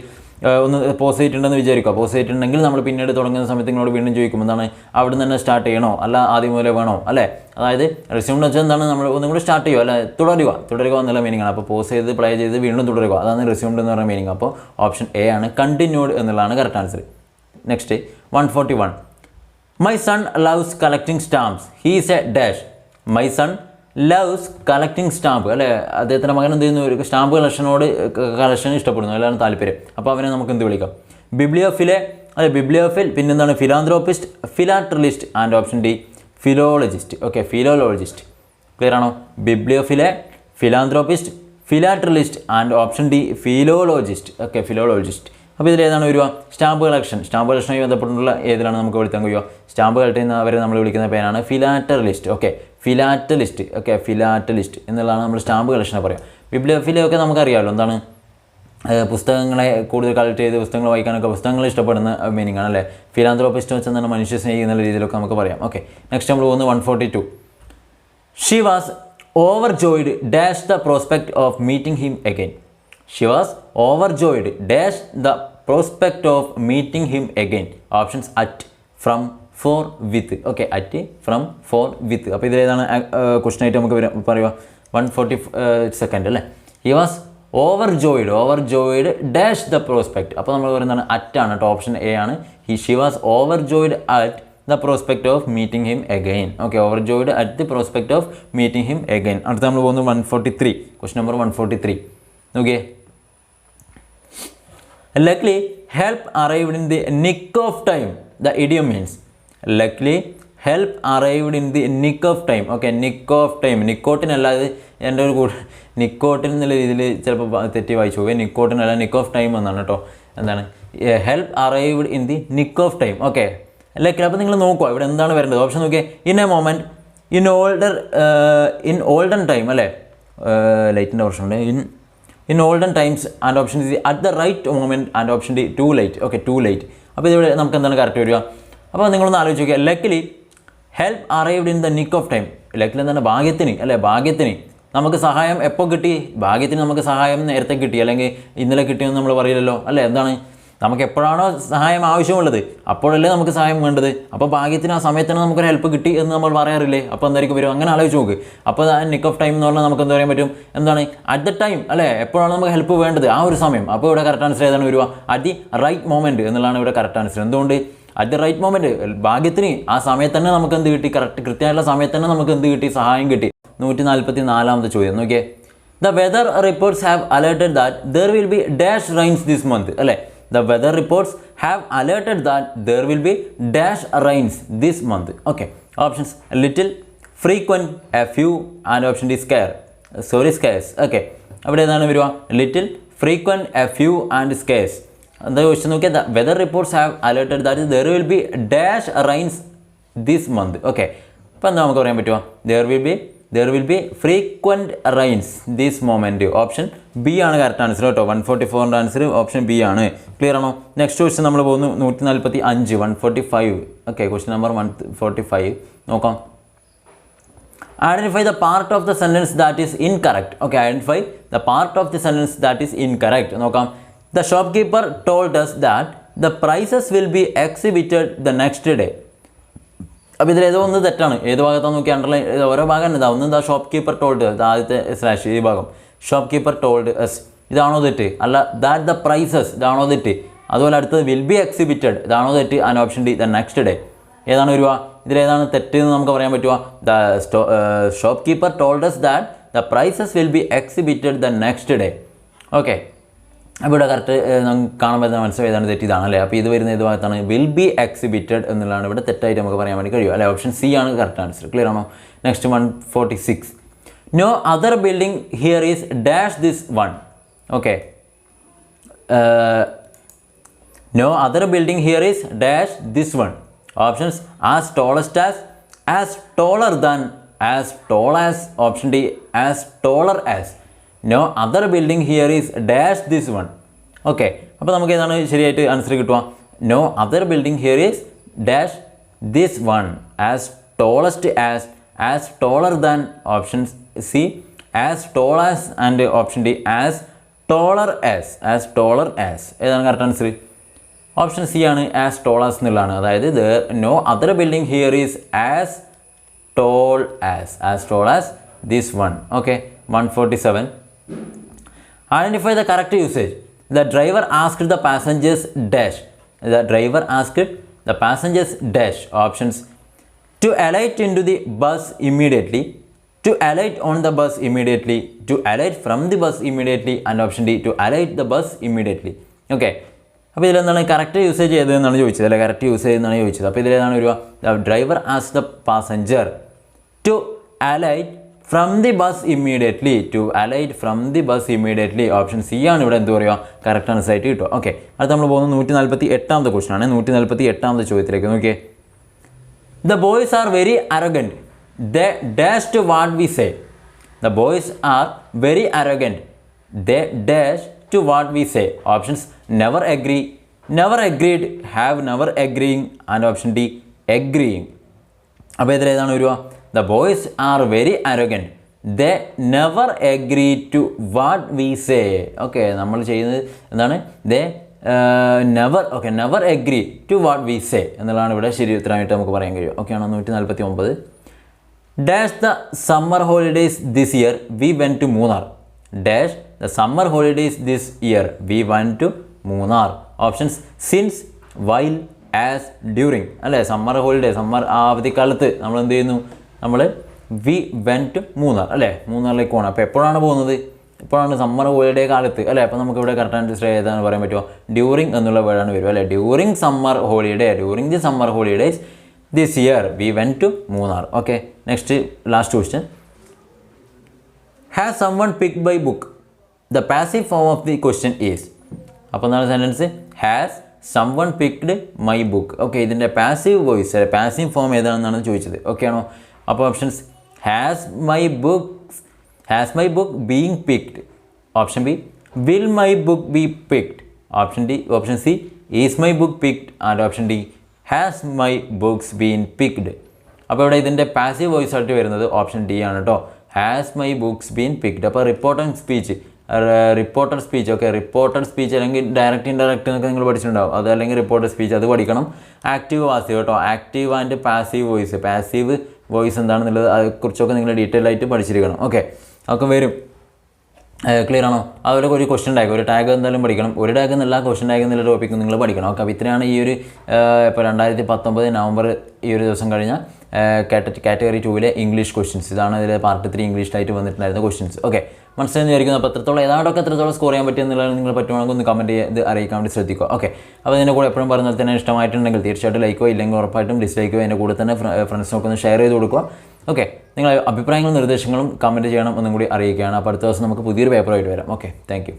ഒന്ന് പോസ് ചെയ്തിട്ടുണ്ടെന്ന് വിചാരിക്കുക. പോസ് ചെയ്തിട്ടുണ്ടെങ്കിൽ നമ്മൾ പിന്നീട് തുടങ്ങുന്ന സമയത്ത് നിങ്ങളോട് വീണ്ടും ചോദിക്കും എന്താണ് അവിടെ നിന്ന് തന്നെ സ്റ്റാർട്ട് ചെയ്യണോ അല്ല ആദ്യം മുതലേ വേണോ അല്ലേ. അതായത് റെസ്യൂം വെച്ചാൽ എന്താണ് നമ്മൾ ഒന്നും കൂടി സ്റ്റാർട്ട് ചെയ്യുക അല്ലെ, തുടരുക എന്നുള്ള മീനിങ് ആണ്. അപ്പോൾ പോസ് ചെയ്ത് പ്ലേ ചെയ്ത് വീണ്ടും തുടരുക, അതാണ് റെസ്യൂംഡ് എന്ന് പറയുന്ന മീനിങ്. അപ്പോൾ ഓപ്ഷൻ എ ആണ് കണ്ടിന്യൂഡ് എന്നുള്ളതാണ് correct answer. Next 141. My son loves collecting stamps, he is A dash. My son loves collecting stamp അല്ലേ, അദ്ദേഹത്തിൻ്റെ മകൻ എന്ത് ചെയ്യുന്നു, ഒരു സ്റ്റാമ്പ് കളക്ഷൻ ഇഷ്ടപ്പെടുന്നു, എല്ലാവരും താല്പര്യം. അപ്പോൾ അവനെ നമുക്ക് എന്ത് വിളിക്കാം, ബിബ്ലിയോഫിൽ, പിന്നെന്താണ് philanthropist, philatelist and option D philologist. Okay, philologist. Clear ആണോ? Bibliophile, philanthropist, philatelist and option D philologist. Okay, philologist. അപ്പോൾ ഇതിലേതാണ് വരിക, സ്റ്റാമ്പ് കളക്ഷനുമായി ബന്ധപ്പെട്ടുള്ള ഏതിലാണ് നമുക്ക് വിളിക്കാൻ കഴിയുക, സ്റ്റാമ്പ് കളക്ട് ചെയ്യുന്നവരെ നമ്മൾ വിളിക്കുന്ന പേരാണ് philatelist. Okay, philatelist. Okay, philatelist എന്നുള്ളതാണ് നമ്മൾ സ്റ്റാമ്പ് കളക്ഷനെ പറയാം. ബിബ്ലിയോഫിലൊക്കെ നമുക്കറിയാമല്ലോ എന്താണ്, പുസ്തകങ്ങളെ കൂടുതൽ കളക്ട് ചെയ്ത് പുസ്തകങ്ങൾ വായിക്കാനൊക്കെ പുസ്തകങ്ങൾ ഇഷ്ടപ്പെടുന്ന മീനിങ് ആണ് അല്ലേ. ഫിലാന്ത്രോപ്പിസ്റ്റ് വെച്ചാൽ എന്താണ്, മനുഷ്യ സ്നേഹി എന്നുള്ള രീതിയിലൊക്കെ നമുക്ക് പറയാം. ഓക്കെ, നെക്സ്റ്റ് നമ്മൾ പോകുന്നത് 142. She was overjoyed dash the prospect of meeting him again. She was overjoyed dash the prospect of meeting him again. Options at, from, for, with. Okay, at, from, for, with. അപ്പോൾ ഇതിലേതാണ് ക്വസ്റ്റൻ ആയിട്ട് നമുക്ക് പറയുക 142 അല്ലേ. He was overjoyed dash the prospect. അപ്പോൾ നമ്മൾ പറയുന്നതാണ് at ആണ് കേട്ടോ, ഓപ്ഷൻ എ ആണ്. She was overjoyed at the prospect of meeting him again. Okay, overjoyed at the prospect of meeting him again. അടുത്ത നമ്മൾ പോകുന്നത് 143, ക്വസ്റ്റൻ നമ്പർ 143. നോക്കിയേ, luckily help arrived in the nick of time. The idiom means luckily help arrived in the nick of time. Okay, nick of time, nicotine അല്ല, ഇത് എൻ്റെ ഒരു നിക്കോട്ടിൻ എന്നുള്ള രീതിയിൽ ചിലപ്പോൾ തെറ്റി വായിച്ചു പോയി. നിക്കോട്ടിൻ അല്ല, നിക്ക് ഓഫ് ടൈം എന്നാണ് കേട്ടോ. എന്താണ് help arrived in the nick of time. Okay, luckily. അപ്പോൾ നിങ്ങൾ നോക്കുക ഇവിടെ എന്താണ് വരേണ്ടത്, ഓപ്ഷൻ നോക്കിയേ. In A moment, in olden time അല്ലേ, ലൈറ്റിൻ്റെ ഓപ്ഷൻ ഉണ്ട്. In olden times and option is at the right moment and option D too late. Okay, too late. അപ്പോൾ ഇതിവിടെ നമുക്ക് എന്താണ് കറക്റ്റ് വരിക, അപ്പോൾ നിങ്ങളൊന്ന് ആലോചിച്ച് നോക്കിയാൽ luckily help arrived in the nick of time. Luckily എന്താണ്, ഭാഗ്യത്തിന് അല്ലേ, ഭാഗ്യത്തിന് നമുക്ക് സഹായം എപ്പോൾ കിട്ടി, ഭാഗ്യത്തിന് നമുക്ക് സഹായം നേരത്തെ കിട്ടി, അല്ലെങ്കിൽ ഇന്നലെ കിട്ടിയെന്ന് നമ്മൾ പറയില്ലല്ലോ അല്ലേ. എന്താണ്, നമുക്ക് എപ്പോഴാണോ സഹായം ആവശ്യമുള്ളത് അപ്പോഴല്ലേ നമുക്ക് സഹായം വേണ്ടത്. അപ്പോൾ ഭാഗ്യത്തിന് ആ സമയത്തിന് നമുക്കൊരു ഹെൽപ്പ് കിട്ടി എന്ന് നമ്മൾ പറയാറില്ലേ. അപ്പോൾ എന്തായിരിക്കും വരും, അങ്ങനെ ആലോചിച്ച് നോക്ക്. അപ്പോൾ നിക്ക് ഓഫ് ടൈം എന്ന് പറഞ്ഞാൽ നമുക്ക് എന്താ പറയാൻ പറ്റും, എന്താണ് അറ്റ് ദ ടൈം അല്ലേ, എപ്പോഴാണ് നമുക്ക് ഹെൽപ്പ് വേണ്ടത് ആ ഒരു സമയം. അപ്പോൾ ഇവിടെ കറക്റ്റ് ആൻസർ ഏതാണ് വരിക, അറ്റ് ദി റൈറ്റ് മൊമെൻറ്റ് എന്നുള്ളതാണ് ഇവിടെ കറക്റ്റ് ആൻസർ. എന്തുകൊണ്ട്, അറ്റ് ദി റൈറ്റ് മൊമെൻറ്റ്, ഭാഗ്യത്തിന് ആ സമയത്ത് തന്നെ നമുക്ക് എന്ത് കിട്ടി, കൃത്യമായിട്ടുള്ള സമയത്ത് തന്നെ നമുക്ക് എന്ത് കിട്ടി, സഹായം കിട്ടി. 144ാമത്തെ ചോദ്യം നോക്കിയേ. The weather reports have alerted that there will be dash rains this month അല്ലേ. The weather reports have alerted that there will be dash rains this month. Okay, options little, frequent, a few and option D scarce. Okay, അവിടെ ഏതാണ് വരിക, little, frequent, a few and scarce. എന്താ ക്വസ്റ്റ്യൻ നോക്കിയാൽ, the weather reports have alerted that there will be dash rains this month. Okay, അപ്പോൾ എന്താ നമുക്ക് പറയാൻ പറ്റുക, there will be frequent rains this moment. Option B ആണ് കറക്റ്റ് ആൻസർ കേട്ടോ. 144ൻ്റെ ആൻസർ ഓപ്ഷൻ ബി ആണ്. ക്ലിയർ ആണോ? നെക്സ്റ്റ് ക്വസ്റ്റ്യൻ നമ്മൾ പോകുന്നു 145, 145. ഓക്കെ, ക്വസ്റ്റ്യൻ നമ്പർ 145 നോക്കാം. Identify the part of the sentence that is incorrect. Okay, identify the part of the sentence that is incorrect. നോക്കാം. The shopkeeper told us that the prices will be exhibited the next day. അപ്പോൾ ഇതിൽ ഏതോ ഒന്ന് തെറ്റാണ്. ഏത് ഭാഗത്താന്ന് നോക്കി അണ്ടർലൈൻ, ഓരോ ഭാഗം ഇതാ. ഒന്ന് ദ ഷോപ്പ് കീപ്പർ ടോൾഡ്, ആദ്യത്തെ സ്ലാഷ് ഈ ഭാഗം, ഷോപ്പ് കീപ്പർ ടോൾഡ് എസ്, ഇതാണോ തെറ്റ്? അല്ല, ദാറ്റ് ദ പ്രൈസസ്, ഇതാണോ തെറ്റ്? അതുപോലെ അടുത്തത് വിൽ ബി എക്സിബിറ്റഡ്, ഇതാണോ തെറ്റ്? And option D the next day. ഏതാണ് വരിക? ഇതിലേതാണ് തെറ്റ് എന്ന് നമുക്ക് പറയാൻ പറ്റുക? The shop keeper told us that the prices will be exhibited the next day. Okay, അപ്പോൾ ഇവിടെ കറക്റ്റ് നമുക്ക് കാണാൻ പറ്റുന്ന മനസ്സിലായി ഏതാണ് തെറ്റ്, ഇതാണല്ലേ. അപ്പോൾ ഇത് വരുന്ന ഏത് ഭാഗത്താണ്? വിൽ ബി എക്സിബിറ്റഡ് എന്നുള്ളതാണ് ഇവിടെ തെറ്റായിട്ട് നമുക്ക് പറയാൻ വേണ്ടി കഴിയും അല്ലേ. ഓപ്ഷൻ സി ആണ് കറക്റ്റ് ആൻസർ. ക്ലിയർ ആണോ? Next 146. No other building here is dash this one. Okay, no other building here is dash this one. Options as tallest as taller than, as tall as, option D as taller as. No other building here is dash this one. Okay, അപ്പോൾ നമുക്ക് ഏതാണ് ശരിയായിട്ട് ആൻസർ കിട്ടുക? No other building here is dash this one, as tallest as taller than, option C as tall as, and option D as taller as ഏതാണ് കറക്റ്റ് ആൻസർ? ഓപ്ഷൻ സി ആണ് ആസ് ടോൾ ആസ് എന്നുള്ളതാണ്. അതായത് no other building here is as tall as this one. Okay, 147. Identify the correct usage. The driver asked the passengers dash. The driver asked the passengers dash. Options: to alight into the bus immediately, to alight on the bus immediately, to alight from the bus immediately, and option D, to alight the bus immediately. Okay. അപ്പോൾ ഇതിലെന്താണ് കറക്റ്റ് യൂസേജ് ചെയ്തതെന്നാണ് ചോദിച്ചത് അല്ലെ? കറക്റ്റ് യൂസേജ് എന്നാണ് ചോദിച്ചത്. അപ്പോൾ ഇതിലേതാണ് വരിക? The driver asked the passenger to alight from the bus immediately. To alight from the bus immediately. Option C ആണ് ഇവിടെ എന്ത് പറയുക കറക്റ്റ് ആൻസർ ആയിട്ട് കിട്ടുക. ഓക്കെ, അത് നമ്മൾ പോകുന്നത് 148ാമത്തെ ക്വസ്റ്റൻ ആണ്. 148ാമത്തെ ചോദ്യത്തിലേക്ക് നോക്കിയേ. The boys are very arrogant. They dash to what we say. The boys are very arrogant. They dash to what we say. Options: never agree, never agreed, have never agreeing, and option D, agreeing. അപ്പോൾ ഇതിലേതാണ് വരിക? The boys are very arrogant. They never agree to what we say. Okay, നമ്മൾ ചെയ്യുന്നത് എന്താണ്? They never agree to what we say എന്നുള്ളതാണ് ഇവിടെ ശരി ഉത്തരമായിട്ട് നമുക്ക് പറയാൻ കഴിയും. ഓക്കെ ആണോ? 149. Dash the summer holidays this year we went to Munnar. Dash the summer holidays this year we went to Munnar. Options: since, while, as, during. അല്ലേ, സമ്മർ ഹോളിഡേ, സമ്മർ അവധിക്കാലത്ത് നമ്മൾ എന്ത് ചെയ്യുന്നു? നമ്മൾ വി വെൻറ്റ് ടു മൂന്നാർ അല്ലേ, മൂന്നാറിലേക്ക് പോകണം. അപ്പോൾ എപ്പോഴാണ് പോകുന്നത്? ഇപ്പോഴാണ് സമ്മർ ഹോളിഡേ കാലത്ത് അല്ലേ. അപ്പോൾ നമുക്ക് ഇവിടെ കറക്റ്റ് ആൻസർ ഏതാണെന്ന് പറയാൻ പറ്റുമോ? ഡ്യൂറിങ് എന്നുള്ള വേർഡാണ് വരും അല്ലേ. During summer holiday, during the summer holidays this year we went to Munnar. Okay, next last question. Has someone picked my book? The passive form of the question is. അപ്പോൾ എന്താണ് sentence? Has someone picked my book. Okay, ഇതിൻ്റെ പാസീവ് വോയിസ് പാസീവ് ഫോം ഏതാണെന്നാണ് ചോദിച്ചത്. ഓക്കെ ആണോ? അപ്പോൾ options: has my book being picked. Option B: will my book B picked. Option C: is my book picked. And option D: has my books been picked. അപ്പോൾ ഇവിടെ ഇതിൻ്റെ പാസീവ് വോയിസ് ആയിട്ട് വരുന്നത് ഓപ്ഷൻ ഡി ആണ് കേട്ടോ. Has my books been picked. അപ്പോൾ reported speech okay, reported speech അല്ലെങ്കിൽ ഡയറക്റ്റ് ഇൻഡയറക്റ്റ് എന്നൊക്കെ നിങ്ങൾ പഠിച്ചിട്ടുണ്ടാവും. അത് അല്ലെങ്കിൽ റിപ്പോർട്ടഡ് സ്പീച്ച് അത് പഠിക്കണം. ആക്റ്റീവ് പാസീവ് കേട്ടോ. ആക്റ്റീവ് ആൻഡ് പാസീവ് വോയിസ് എന്താണെന്നുള്ളത് അതിനെക്കുറിച്ചൊക്കെ നിങ്ങൾ ഡീറ്റെയിൽ ആയിട്ട് പഠിച്ചിരിക്കണം. ഓക്കെ, അതൊക്കെ വരും. ക്ലിയർ ആണോ? അതുപോലെ ഒരു ക്വസ്റ്റൻ ടാഗ്, ഒരു ടാഗ് എന്തായാലും പഠിക്കണം. ഒരു ടാഗ് എന്നല്ല, ക്വസ്റ്റൻ ടാഗ് എന്നുള്ള ടോപ്പിക്ക് നിങ്ങൾ പഠിക്കണം. ഓക്കെ, അപ്പോൾ ഇത്രയാണ് ഈ ഒരു ഇപ്പോൾ 2019 നവംബർ ഈ ഒരു ദിവസം കഴിഞ്ഞാൽ കാറ്റഗറി 2 ഇംഗ്ലീഷ് ക്വസ്റ്റ്യൻസ്. ഇതാണ് ഇതിൽ പാർട്ട് 3 ഇംഗ്ലീഷിലായിട്ട് വന്നിട്ടുണ്ടായിരുന്ന ക്വസ്റ്റ്യൻസ്. ഓക്കെ, മനസ്സിലായെന്ന് വിചാരിക്കുന്നു. അപ്പോൾ എത്രത്തോളം സ്കോർ ചെയ്യാൻ പറ്റുമെന്നുള്ളത് നിങ്ങൾ പറ്റുവാണെങ്കിൽ ഒന്ന് കമൻറ്റ് ചെയ്ത് അറിയിക്കാൻ വേണ്ടി ശ്രദ്ധിക്കുക. ഓക്കെ, അപ്പോൾ ഇതിൻ്റെ കൂടെ എപ്പോഴും പറഞ്ഞാൽ തന്നെ ഇഷ്ടമായിട്ടുണ്ടെങ്കിൽ തീർച്ചയായിട്ടും ലൈക്കോ, ഇല്ലെങ്കിൽ ഉറപ്പായിട്ടും ഡിസ്ലൈക്കോ. അതിൻ്റെ കൂടെ തന്നെ ഫ്രണ്ട്സിനൊക്കെ ഒന്ന് ഷെയർ ചെയ്ത് കൊടുക്കുക. ഓക്കെ, നിങ്ങളുടെ അഭിപ്രായങ്ങളും നിർദ്ദേശങ്ങളും കമൻറ്റ് ചെയ്യണം, ഒന്നും കൂടി അറിയിക്കുകയാണ്. അപ്പോൾ അടുത്ത ദിവസം നമുക്ക് പുതിയൊരു പേപ്പറായിട്ട് വരാം. Okay, thank you.